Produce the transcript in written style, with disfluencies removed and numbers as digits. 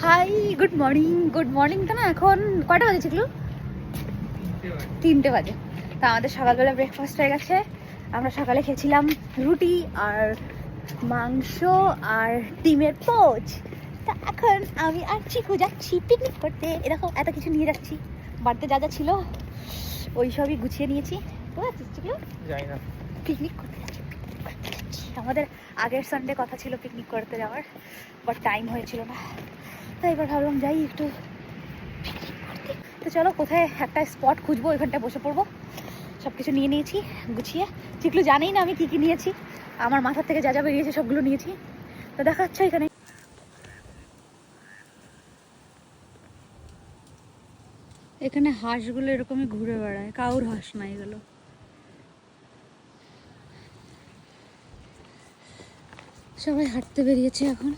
Hi good morning তো না, এখন কয়টা বাজে ছিল? 3টে বাজে। তা আমাদের সকালবেলা ব্রেকফাস্ট হয়ে গেছে। আমরা সকালে খেয়েছিলাম রুটি আর মাংস আর ডিমের পোচ। তা এখন আমি আর চিকু যাচ্ছি পিকনিক করতে। এরকম এত কিছু নিয়ে যাচ্ছি, বাড়িতে যা যা ছিল ওই সবই গুছিয়ে নিয়েছি। যাই না, পিকনিক করতে যাচ্ছি। আমাদের আগের সানডে কথা ছিল পিকনিক করতে যাওয়ার, বাট টাইম হয়েছিল না। তাই এবার ভাবলাম যাই একটু পিকনিক করতে। তো চলো কোথায় একটা স্পট খুঁজবো, ওইখানটায় বসে পড়বো। সব কিছু নিয়ে নিয়েছি গুছিয়ে। চিকলু জানেই না আমি কী কী নিয়েছি, আমার মাথার থেকে যা যা বেরিয়েছে সবগুলো নিয়েছি। তো দেখা যাচ্ছে এখানে। এখানে হাঁসগুলো এরকমই ঘুরে বেড়ায়, কাউর হাঁস না এগুলো। সবাই হাঁটতে বেরিয়েছে এখন।